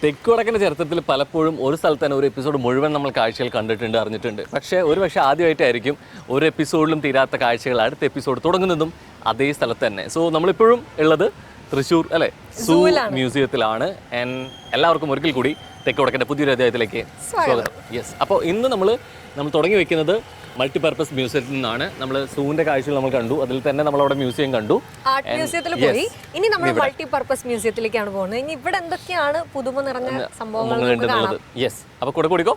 തെക്കുവടക്കിൻ്റെ ചരിത്രത്തിൽ പലപ്പോഴും ഒരു സ്ഥലത്ത് തന്നെ ഒരു എപ്പിസോഡ് മുഴുവൻ നമ്മൾ കാഴ്ചകൾ കണ്ടിട്ടുണ്ട്, അറിഞ്ഞിട്ടുണ്ട്. പക്ഷേ പക്ഷേ ആദ്യമായിട്ടായിരിക്കും ഒരു എപ്പിസോഡിലും തീരാത്ത കാഴ്ചകൾ അടുത്ത എപ്പിസോഡ് തുടങ്ങുന്നതും അതേ സ്ഥലത്ത് തന്നെ. സോ നമ്മളിപ്പോഴും ഉള്ളത് തൃശ്ശൂർ അല്ലേ, സൂ മ്യൂസിയത്തിലാണ്. എല്ലാവർക്കും ഒരിക്കൽ കൂടി തെക്കുവടക്കിൻ്റെ പുതിയൊരു അധ്യായത്തിലേക്ക് സ്വാഗതം. യെസ്, അപ്പോൾ ഇന്ന് നമ്മൾ തുടങ്ങി വെക്കുന്നത് മൾട്ടിപർപ്പസ് മ്യൂസിയത്തിൽ നിന്നാണ്. നമ്മൾ സൂവിന്റെ കാഴ്ചകൾ നമ്മൾ കണ്ടു, അതിൽ തന്നെ നമ്മൾ അവിടെ മ്യൂസിയം കണ്ടു, ആർട്ട് മ്യൂസിയത്തിൽ പോയി. ഇനി നമ്മൾ മൾട്ടിപർപ്പസ് മ്യൂസിയത്തിലേക്കാണ് പോകുന്നത്. ഇനി ഇവിടെ എന്തൊക്കെയാണ് പുതുമ നിറഞ്ഞ സംഭവങ്ങൾ? യെസ്, അപ്പോൾ കൂടെ കൂടിക്കോ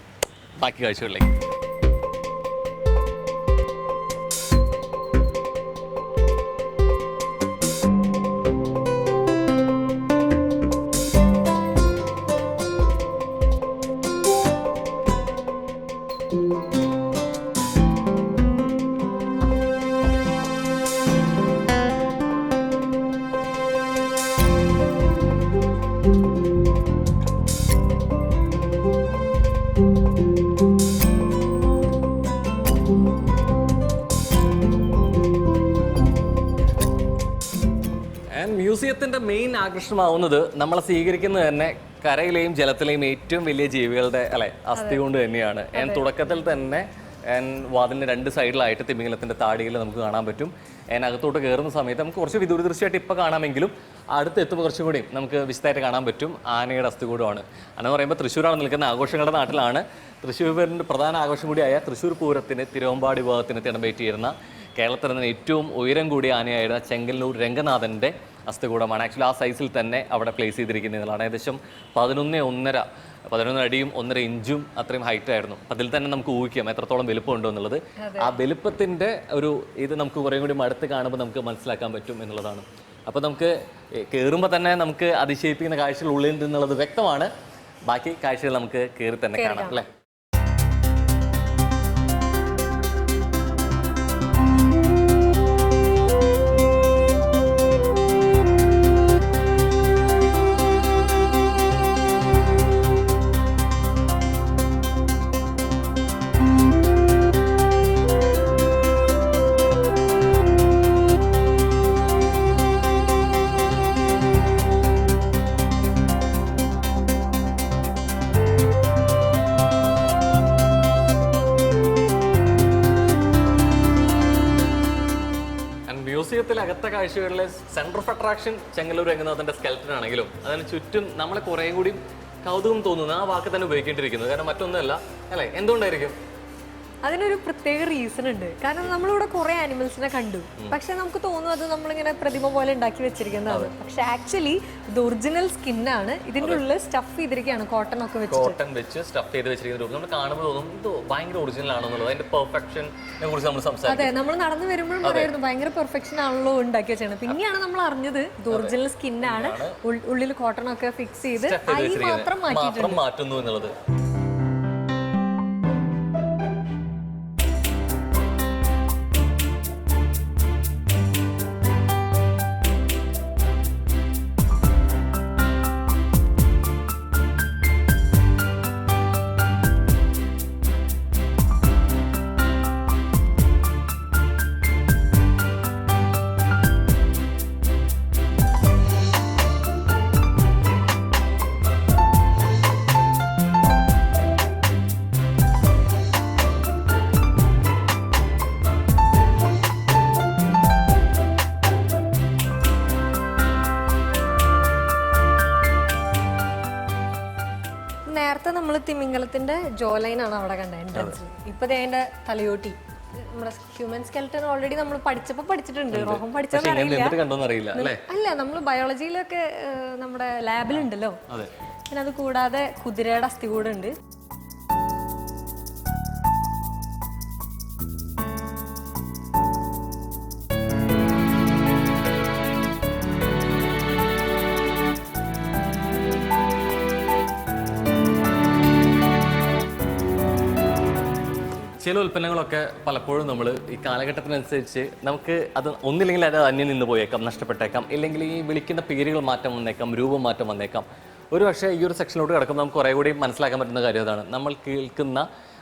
ബാക്കി കാഴ്ചകളിലേക്ക്. മ്യൂസിയത്തിൻ്റെ മെയിൻ ആകർഷണമാവുന്നത് നമ്മളെ സ്വീകരിക്കുന്നത് തന്നെ കരയിലെയും ജലത്തിലെയും ഏറ്റവും വലിയ ജീവികളുടെ അസ്ഥി കൊണ്ട് തന്നെയാണ്. തുടക്കത്തിൽ തന്നെ വാതിലിന് രണ്ട് സൈഡിലായിട്ട് തിമിംഗലത്തിൻ്റെ താടിയിൽ നമുക്ക് കാണാൻ പറ്റും. അകത്തോട്ട് കയറുന്ന സമയത്ത് നമുക്ക് കുറച്ച് വിദൂര ദൃശ്യമായിട്ട് ഇപ്പോൾ കാണാമെങ്കിലും അടുത്തെത്തുമ്പോൾ കുറച്ചും കൂടി നമുക്ക് വിശദമായിട്ട് കാണാൻ പറ്റും. ആനയുടെ അസ്ഥികൂടമാണ്. എന്ന് പറയുമ്പോൾ തൃശ്ശൂരാണ് നിൽക്കുന്ന ആഘോഷങ്ങളുടെ നാട്ടിലാണ്. തൃശ്ശൂരിൻ്റെ പ്രധാന ആഘോഷം കൂടിയായ തൃശ്ശൂർ പൂരത്തിന് തിരുവമ്പാടി വിഭാഗത്തിന് തിടമ്പേറ്റിയിരുന്ന കേരളത്തിൽ നിന്ന് ഏറ്റവും ഉയരം കൂടിയ ആനയായിരുന്ന ചെങ്കല്ലൂർ രംഗനാഥൻ്റെ അസ്ഥികൂടമാണ്. ആക്ച്വലി ആ സൈസിൽ തന്നെ അവിടെ പ്ലേസ് ചെയ്തിരിക്കുന്നതാണ്. ഏകദേശം 11 അടിയും 1.5 ഇഞ്ചും അത്രയും ഹൈറ്റ് ആയിരുന്നു. അതിൽ തന്നെ നമുക്ക് ഊഹിക്കാം എത്രത്തോളം വലുപ്പമുണ്ടോ എന്നുള്ളത്. ആ വലുപ്പത്തിൻ്റെ ഇത് നമുക്ക് കുറേ കൂടി അടുത്ത് കാണുമ്പോൾ നമുക്ക് മനസ്സിലാക്കാൻ പറ്റും എന്നുള്ളതാണ്. അപ്പോൾ നമുക്ക് കയറുമ്പോൾ തന്നെ നമുക്ക് അതിശയിപ്പിക്കുന്ന കാഴ്ചകൾ ഉള്ളിൽ എന്നുള്ളത് വ്യക്തമാണ്. ബാക്കി കാഴ്ചകൾ നമുക്ക് കയറി തന്നെ കാണാം അല്ലേ. മ്യൂസിയത്തിലകത്തെ കാഴ്ചകളിലെ centre of attraction Chenkalloor രംഗനാഥന്റെ skeleton ആണെങ്കിലും അതിന് ചുറ്റും നമ്മളെ കുറേ കൂടി കൗതുകം തോന്നുന്നു. ആ വാക്ക് തന്നെ ഉപയോഗിക്കേണ്ടിയിരിക്കുന്നത്. കാരണം മറ്റൊന്നുമല്ല അല്ലേ, എന്തുകൊണ്ടായിരിക്കും? അതിനൊരു പ്രത്യേക റീസൺ ഉണ്ട്. കാരണം നമ്മളിവിടെ കുറെ ആനിമൽസിനെ കണ്ടു, പക്ഷെ നമുക്ക് തോന്നും അത് നമ്മളിങ്ങനെ പ്രതിമ പോലെ ഉണ്ടാക്കി വെച്ചിരിക്കുന്നതാണ്. പക്ഷെ ആക്ച്വലി ഇത് ഒറിജിനൽ സ്കിന്നാണ്. ഇതിന്റെ ഉള്ളിൽ സ്റ്റഫ് ചെയ്തിരിക്കുകയാണ്, കോട്ടൺ വെച്ച് സ്റ്റഫ് ചെയ്ത് വെച്ചിരിക്കുന്ന നമ്മൾ കാണുമ്പോൾ തോന്നും ഇത് ഭയങ്കര ഒറിജിനൽ ആണെന്നുള്ളത്. അതിന്റെ പെർഫെക്ഷനെ കുറിച്ച് നമ്മൾ സംസാരിക്കും. അതെ, നമ്മൾ നടന്നു വരുമ്പോഴും പറയായിരുന്നു ഭയങ്കര പെർഫെക്ഷൻ ആണല്ലോ ഉണ്ടാക്കി വെച്ചാണ്. പിന്നെയാണ് നമ്മൾ അറിഞ്ഞത് ഇത് ഒറിജിനൽ സ്കിന്നാണ്. ഉള്ളിൽ കോട്ടൺ ഒക്കെ ഫിക്സ് ചെയ്ത് മാത്രം മാറ്റുന്നു എന്നുള്ളത്. നേരത്തെ നമ്മൾ തിമിംഗലത്തിന്റെ ജോ ലൈനാണ് അവിടെ കണ്ട എൻട്രൻസ്. ഇപ്പൊ അതിന്റെ തലയോട്ടി നമ്മുടെ ഹ്യൂമൻ സ്കെൽറ്റൻ ഓൾറെഡി നമ്മൾ പഠിച്ചിട്ടുണ്ട്. റോഹം പഠിച്ചതറിയില്ല. അല്ല, നമ്മൾ ബയോളജിയിലൊക്കെ നമ്മുടെ ലാബിലുണ്ടല്ലോ. പിന്നെ അത് കൂടാതെ കുതിരയുടെ അസ്ഥി കൂടെ ഉണ്ട്. ചില ഉൽപ്പന്നങ്ങളൊക്കെ പലപ്പോഴും നമ്മൾ ഈ കാലഘട്ടത്തിനനുസരിച്ച് നമുക്ക് അത് ഒന്നില്ലെങ്കിൽ അത് അന്യം നിന്ന് പോയേക്കാം, നഷ്ടപ്പെട്ടേക്കാം, ഇല്ലെങ്കിൽ ഈ വിളിക്കുന്ന പേരുകൾ മാറ്റം വന്നേക്കാം, രൂപം മാറ്റം വന്നേക്കാം. ഒരു പക്ഷേ ഈ ഒരു സെക്ഷനിലോട്ട് കിടക്കുമ്പോൾ നമുക്ക് കുറേ കൂടി മനസ്സിലാക്കാൻ പറ്റുന്ന കാര്യം അതാണ്. നമ്മൾ കേൾക്കുന്ന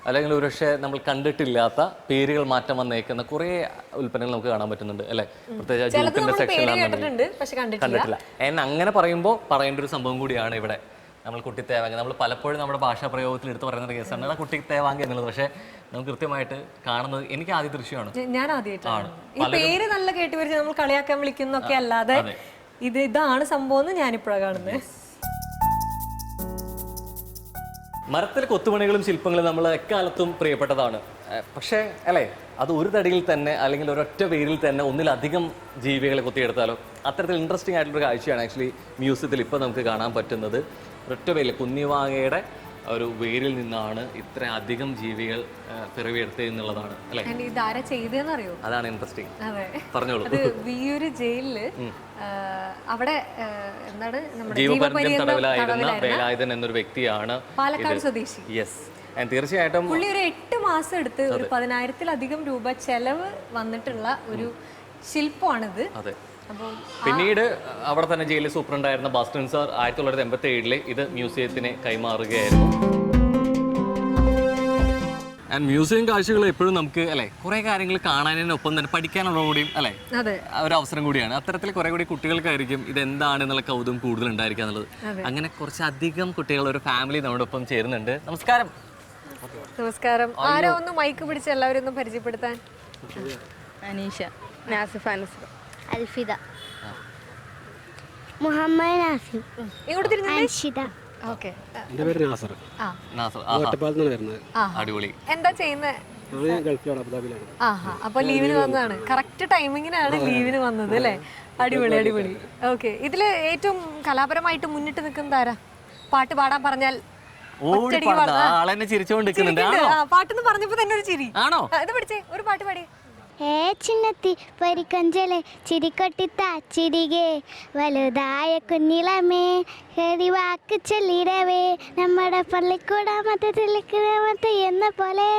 അല്ലെങ്കിൽ ഒരു പക്ഷേ നമ്മൾ കണ്ടിട്ടില്ലാത്ത പേരുകൾ മാറ്റം വന്നേക്കുന്ന കുറേ ഉൽപ്പന്നങ്ങൾ നമുക്ക് കാണാൻ പറ്റുന്നുണ്ട് അല്ലേ? പ്രത്യേകിച്ച് ജൂട്ടിന്റെ സെക്ഷനിലാണ് കണ്ടിട്ടില്ല. അങ്ങനെ പറയുമ്പോൾ പറയേണ്ട ഒരു സംഭവം കൂടിയാണ് ഇവിടെ നമ്മൾ കുട്ടിത്തേവാങ്ക, നമ്മൾ പലപ്പോഴും നമ്മുടെ ഭാഷാ പ്രയോഗത്തിൽ എടുത്ത് പറയുന്ന കേസാണ് കുട്ടിത്തേവാങ്ക എന്നുള്ളത്. പക്ഷേ നമുക്ക് കൃത്യമായിട്ട് കാണുന്നത് എനിക്ക് ആദ്യ ദൃശ്യമാണ്. ഞാൻ ആദ്യമായിട്ടാണ് ഈ പേര് നല്ല കേട്ടുവരിച്ച് നമ്മൾ കളിയാക്കാൻ വിളിക്കുന്നൊക്കെ അല്ലാതെ ഇതാണ് സംഭവം എന്ന് ഞാനിപ്പോഴാണ് കാണുന്നത്. മരത്തിലെ കൊത്തുപണികളും ശില്പങ്ങളും നമ്മൾ എക്കാലത്തും പ്രിയപ്പെട്ടതാണ്. പക്ഷേ അല്ലേ, അത് ഒരു തടിയിൽ തന്നെ അല്ലെങ്കിൽ ഒരൊറ്റ പേരിൽ തന്നെ ഒന്നിലധികം ജീവികളെ കൊത്തിയെടുത്താലോ, അത്തരത്തിൽ ഇൻട്രസ്റ്റിംഗ് ആയിട്ടുള്ളൊരു കാഴ്ചയാണ് ആക്ച്വലി മ്യൂസിയത്തിൽ ഇപ്പോൾ നമുക്ക് കാണാൻ പറ്റുന്നത്. ഒരൊറ്റ പേരിൽ കുന്നിവാങ്ങയുടെ ഒരു വേരിൽ നിന്നാണ് ഇത്ര അധികം ജീവികൾ പിറവിയെടുത്തത് എന്നുള്ളതാണ് അല്ലേ. ഇതാരാ ചെയ്തതെന്നറിയോ? അതാണ് ഇൻട്രസ്റ്റിംഗ്. അതെ, പറഞ്ഞോളൂ. അത് വിയ്യൂര് ജയിലില് അവിടെ എന്താണ് ജീവപര്യന്തം തടവിലായിരുന്ന വേലായുധൻ എന്നൊരു വ്യക്തിയാണ് പാലക്കാട് സ്വദേശി. യെസ്, തീർച്ചയായിട്ടും പുള്ളി ഒരു 8 മാസം എടുത്ത് ഒരു 10,000-ലധികം രൂപ ചെലവ് വന്നിട്ടുള്ള ഒരു ശില്പമാണിത്. അതെ. പിന്നീട് അവിടെ തന്നെ ജയിലിൽ സൂപ്രണ്ടായിരുന്ന ബാസ്റ്റൺ സാർ 1987 ഇത് മ്യൂസിയത്തിന് കൈമാറുകയായിരുന്നു. ആൻഡ് മ്യൂസിയം കാഴ്ചകൾ എപ്പോഴും നമുക്ക് അല്ലെ കുറെ കാര്യങ്ങൾ കാണാനൊപ്പം തന്നെ പഠിക്കാനുള്ള കൂടിയും അല്ലെ ഒരു അവസരം കൂടിയാണ്. അത്തരത്തിൽ കുറെ കൂടി കുട്ടികൾക്കായിരിക്കും ഇതെന്താണെന്നുള്ള കൗതുകം കൂടുതൽ ഉണ്ടായിരിക്കുക എന്നുള്ളത്. അങ്ങനെ കുറച്ചധികം കുട്ടികൾ ഒരു ഫാമിലി നമ്മുടെ ഒപ്പം ചേരുന്നുണ്ട്. നമസ്കാരം. നമസ്കാരം. ആരോ ഒന്ന് മൈക്ക് പിടിച്ച് എല്ലാവരും ഒന്ന് പരിചയപ്പെടുത്താൻ. അനീഷ, നാസിഫ്, അനസ്, അൽഫിദ, മുഹമ്മദ് നാസിം, ഇങ്ങോട്ട് തിരിഞ്ഞു. അൻഷിദ. ഓക്കേ, എൻ്റെ പേര് നാസർ. ഒറ്റപ്പാലത്ത് നിന്നാണ് വരുന്നത്. അടിപൊളി. എന്താ ചെയ്യുന്നത്? ഞാൻ ഗൾഫിലാണ്, അബുദാബിയിലാണ്. അപ്പൊ ലീവിന് വന്നതാണ്. കറക്റ്റ് ടൈമിങ്ങിനാണ് ലീവിന് വന്നത് അല്ലേ? അടിപൊളി അടിപൊളി. ഓക്കെ, ഇതില് ഏറ്റവും കലാപരമായിട്ട് മുന്നിട്ട് നിൽക്കുന്നത് ആരാ? പാട്ട് പാടാൻ പറഞ്ഞാൽ പാട്ടെന്ന് പറഞ്ഞപ്പോ തന്നെ ഒരു ചിരി. ഇത് പഠിച്ചേ, ഒരു പാട്ട് പാടിയേ. ഏ ചിന്നത്തി പരിക്കഞ്ചലെ ചിരിക്കൊട്ടിത്ത ചിരികെ വലുതായ കുഞ്ഞിളമേ വാക്ക് ചൊല്ലിടവേ നമ്മുടെ പള്ളിക്കൂടാമത്തെ എന്ന പോലെ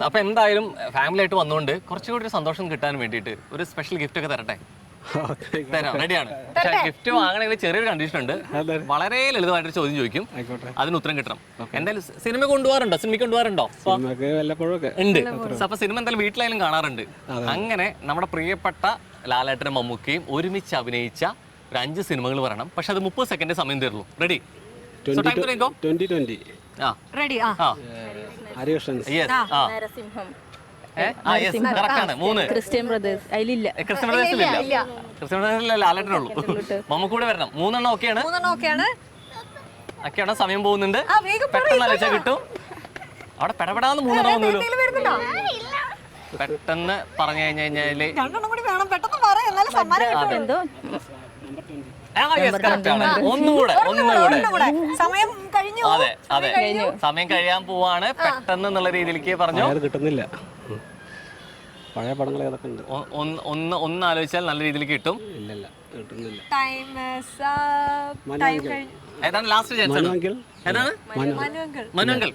അപ്പൊ എന്തായാലും ഫാമിലി ആയിട്ട് വന്നുകൊണ്ട് കുറച്ചുകൂടി ഒരു സന്തോഷം കിട്ടാൻ വേണ്ടിയിട്ട് ഒരു സ്പെഷ്യൽ ഗിഫ്റ്റ് ഒക്കെ തരട്ടെ. തരാം, റെഡിയാണ്. പക്ഷെ ഗിഫ്റ്റ് വാങ്ങണമെങ്കിൽ ചെറിയൊരു കണ്ടീഷൻ ഉണ്ട്. വളരെ ലളിതമായിട്ടൊരു ചോദ്യം ചോദിക്കും, അതിന് ഉത്തരം കിട്ടണം. എന്തായാലും സിനിമ കൊണ്ടുപോകാറുണ്ടോ? സിനിമയ്ക്ക് കൊണ്ടുപോകാറുണ്ടോ? ഉണ്ട്. അപ്പൊ സിനിമ എന്തായാലും വീട്ടിലായാലും കാണാറുണ്ട്. അങ്ങനെ നമ്മുടെ പ്രിയപ്പെട്ട ലാലേട്ടനും മമ്മൂക്കയും ഒരുമിച്ച് അഭിനയിച്ച ഒരു 5 സിനിമകൾ പറയണം. പക്ഷെ അത് 30 സെക്കൻഡ് സമയം തരുള്ളൂ. റെഡി? Narasimham, Christian Brothers. അതിലില്ല, ക്രിസ്ത്യൻ ബ്രദേഴ്സില്ല, ലാലേട്ടനുള്ളൂ. മമ്മൂക്കൂടെ വരണം. 3 ഓക്കെയാണ്. ഒക്കെയാണ്. സമയം പോകുന്നുണ്ട്. പെട്ടെന്ന് അലച്ചാൽ കിട്ടും. അവിടെ പെടപെടാന്ന് 3 ഒന്നുമില്ലോ. പെട്ടെന്ന് പറഞ്ഞു കഴിഞ്ഞാല് ഒന്നുകൂടെ അതെ അതെ, സമയം കഴിയാൻ പോവാണ്. പെട്ടെന്ന് എന്നുള്ള രീതിയിലേക്ക് പറഞ്ഞു. കിട്ടുന്നില്ല. പഴയ പടങ്ങൾ ഏതൊക്കെ ഉണ്ട്? ഒന്ന് ആലോചിച്ചാൽ നല്ല രീതിയിലേക്ക് കിട്ടും. ഇല്ല, കിട്ടുന്നില്ല. ഏതാണ് ലാസ്റ്റ് ചാൻസ്? ഏതാണ്? മനുവങ്കിൾ.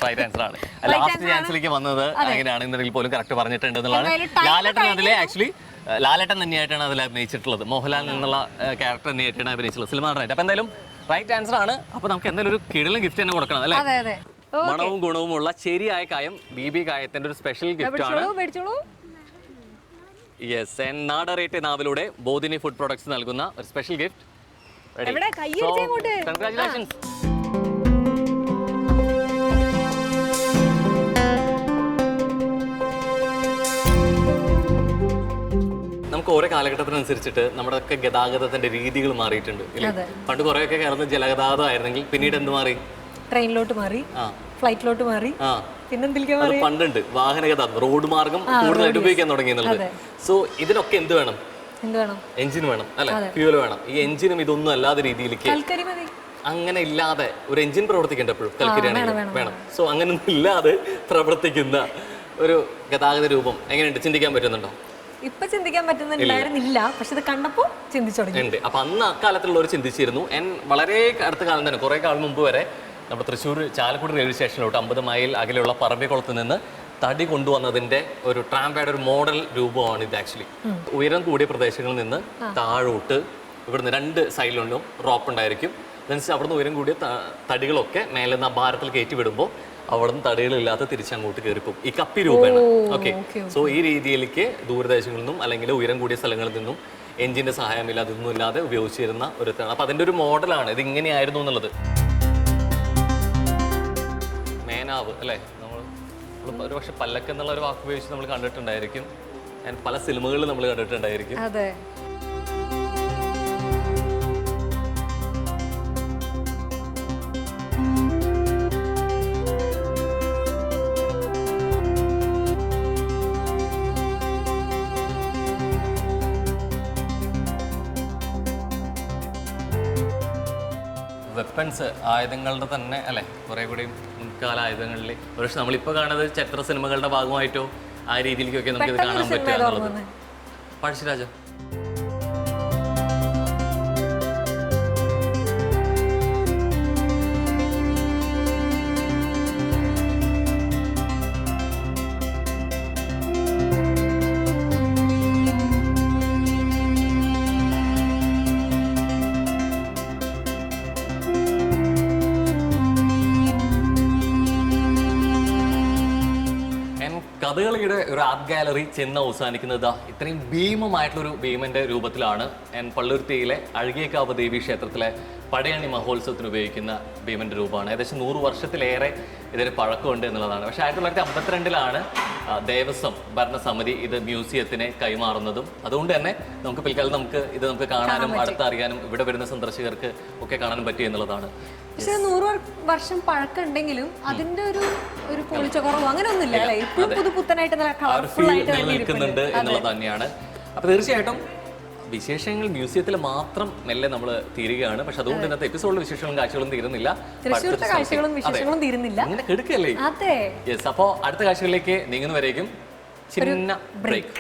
റൈറ്റ് ആൻസർ ആണ്. ലാസ്റ്റ് ചാൻസിലേക്ക് വന്നത് അങ്ങനെയാണ്. ഇന്നറിൽ പോലും കറക്റ്റ് പറഞ്ഞിട്ടുണ്ട് എന്നുള്ളതാണ്. ലാലേട്ടൻ അതിലെ ആക്ച്വലി ലാലേട്ടൻ തന്നെയായിട്ടാണ് അതിൽ അഭിനയിച്ചിട്ടുള്ളത്. മോഹൻലാൽ എന്നുള്ള ക്യാരക്ടർ തന്നെയായിട്ടാണ് അഭിനയിച്ചിട്ടുള്ളത്. സിനിമ നടനായിട്ട്. അപ്പൊ എന്തായാലും റൈറ്റ് ആൻസർ ആണ്. അപ്പൊ നമുക്ക് എന്തായാലും ഒരു കിടിലൻ ഗിഫ്റ്റ് തന്നെ കൊടുക്കണം അല്ലേ? മണവും ഗുണവുമുള്ള ശരിയായ കായം BB കായത്തിന്റെ ഒരു സ്പെഷ്യൽ ഗിഫ്റ്റ് ആണ്. യെസ്, നാടറേറ്റ് നാവിലൂടെ ബോധിനി ഫുഡ് പ്രൊഡക്ട്സ് നൽകുന്ന ഒരു സ്പെഷ്യൽ ഗിഫ്റ്റ്. കൺഗ്രാറ്റുലേഷൻസ്. നമുക്ക് ഓരോ കാലഘട്ടത്തിനനുസരിച്ചിട്ട് നമ്മുടെ ഒക്കെ ഗതാഗതത്തിന്റെ രീതികൾ മാറിയിട്ടുണ്ട്. പണ്ട് കുറെയൊക്കെ കേരളത്തിൽ ജലഗതാഗതം ആയിരുന്നെങ്കിൽ പിന്നീട് എന്ത് മാറി? ട്രെയിനിലോട്ട് മാറി, ഫ്ലൈറ്റിലോട്ട് മാറി, പിന്നെന്തിലേക്ക് മാറി? പണ്ടുണ്ട് വാഹന ഗതാഗതം, റോഡ് മാർഗം കൂടുതലായിട്ട് ഉപയോഗിക്കാൻ തുടങ്ങി എന്നുള്ളത്. സോ ഇതിനൊക്കെ എന്ത് വേണം? എഞ്ചിൻ വേണം അല്ലെ? ഫ്യൂവൽ വേണം. ഈ എഞ്ചിനും ഇതൊന്നും അല്ലാതെ രീതിയിലേക്ക് അങ്ങനെ ഇല്ലാതെ ഒരു എഞ്ചിൻ പ്രവർത്തിക്കേണ്ട എപ്പോഴും കൽക്കരിയാണെങ്കിൽ വേണം. സോ അങ്ങനെ ഒന്നും ഇല്ലാതെ പ്രവർത്തിക്കുന്ന ഒരു ഗതാഗത രൂപം എങ്ങനെയുണ്ട്? ചിന്തിക്കാൻ പറ്റുന്നുണ്ടോ? ഇപ്പൊ ചിന്തിക്കാൻ പറ്റുന്നുണ്ടായിരുന്നില്ല, പക്ഷെ ഇത് കണ്ടപ്പോ ചിന്തിച്ചു തുടങ്ങി. അപ്പൊ അന്ന് അക്കാലത്തുള്ളവർ ചിന്തിച്ചിരുന്നു. വളരെ അടുത്ത കാലം തന്നെ, കുറെ കാലം മുമ്പ് വരെ നമ്മുടെ തൃശ്ശൂർ ചാലക്കുടി റെയിൽവേ സ്റ്റേഷനിലോട്ട് 50 മൈൽ അകലെയുള്ള പറമ്പിക്കുളത്ത് നിന്ന് തടി കൊണ്ടുവന്നതിന്റെ ഒരു ട്രാംപയുടെ ഒരു മോഡൽ രൂപമാണ് ഇത്. ആക്ച്വലി ഉയരം കൂടിയ പ്രദേശങ്ങളിൽ നിന്ന് താഴോട്ട് ഇവിടുന്ന് 2 സൈഡിലുണ്ടും റോപ്പ് ഉണ്ടായിരിക്കും. മീൻസ് അവിടുന്ന് ഉയരം കൂടിയ തടികളൊക്കെ മേലെ നിന്ന് ആ ഭാരത്തിൽ കയറ്റി വിടുമ്പോൾ അവിടുന്ന് തടികളില്ലാതെ തിരിച്ചങ്ങോട്ട് കയറിപ്പോകും ഈ കപ്പി രൂപേണ. ഓക്കെ, സോ ഈ രീതിയിലേക്ക് ദൂരദേശങ്ങളിൽ നിന്നും അല്ലെങ്കിൽ ഉയരം കൂടിയ സ്ഥലങ്ങളിൽ നിന്നും എഞ്ചിന്റെ സഹായമില്ല അതൊന്നും ഇല്ലാതെ ഉപയോഗിച്ചിരുന്ന ഒരു അപ്പൊ അതിന്റെ ഒരു മോഡലാണ് ഇത് ഇങ്ങനെയായിരുന്നു എന്നുള്ളത്. മേനാവ് അല്ലേ, നമ്മൾ ഒരു പക്ഷെ പല്ലക്ക് എന്നുള്ള ഒരു വാക്ക് ഉപയോഗിച്ച് നമ്മൾ കണ്ടിട്ടുണ്ടായിരിക്കും, പല സിനിമകളിലും നമ്മൾ കണ്ടിട്ടുണ്ടായിരിക്കും. അതെ. വെപ്പൺസ് ആയുധങ്ങളുടെ തന്നെ അല്ലെ കുറെ കൂടി മുൻകാല ആയുധങ്ങളിൽ പക്ഷെ നമ്മളിപ്പോൾ കാണുന്നത് ചരിത്ര സിനിമകളുടെ ഭാഗമായിട്ടോ ആ രീതിയിലേക്കൊക്കെ നമുക്കിത് കാണാൻ പറ്റുക എന്നുള്ളത്. പഴശ്ശിരാജ കഥകളിയുടെ ഒരു ആർട്ട് ഗാലറി ചെന്ന് അവസാനിക്കുന്നത് ഇത്രയും ഭീമമായിട്ടുള്ളൊരു ഭീമന്റെ രൂപത്തിലാണ്. പള്ളുരുത്തിയിലെ അഴകിയക്കാവ് ദേവി ക്ഷേത്രത്തിലെ പടയണി മഹോത്സവത്തിന് ഉപയോഗിക്കുന്ന ഭീമന്റെ രൂപമാണ്. ഏകദേശം 100 വർഷത്തിലേറെ ഇതിന് പഴക്കമുണ്ട് എന്നുള്ളതാണ്. പക്ഷേ 1952 ദേവസ്വം ഭരണസമിതി ഇത് മ്യൂസിയത്തിന് കൈമാറുന്നതും അതുകൊണ്ട് തന്നെ നമുക്ക് പിൽക്കാലം നമുക്ക് കാണാനും അടുത്തറിയാനും ഇവിടെ വരുന്ന സന്ദർശകർക്ക് ഒക്കെ കാണാനും പറ്റി എന്നുള്ളതാണ്. പക്ഷെ 100 വർഷം പഴക്കമുണ്ടെങ്കിലും അതിന്റെ ഒരു പൊളിച്ച കുറവ് അങ്ങനെ ഒന്നുമില്ല അല്ലേ, ഇപ്പോഴും പുത്തനായിട്ട് കളർഫുൾ ആയിട്ട് നിൽക്കുന്നുണ്ട് എന്നുള്ളത് തന്നെയാണ്. അപ്പൊ തീർച്ചയായിട്ടും വിശേഷങ്ങൾ മ്യൂസിയത്തിൽ മാത്രം മെല്ലെ നമ്മൾ തീരുകയാണ്. പക്ഷെ അതുകൊണ്ട് ഇന്നത്തെ എപ്പിസോഡിൽ വിശേഷങ്ങളും കാഴ്ചകളും തീരുന്നില്ല, തൃശ്ശൂരത്തെ കാഴ്ചകളും വിശേഷങ്ങളും തീരുന്നില്ല. അങ്ങനെ കെടുക്കല്ലേ. യെസ്, അപ്പോൾ അടുത്ത കാഴ്ചകളിലേക്ക് നീങ്ങുന്നവരേക്കും ചിന്ന ബ്രേക്ക്.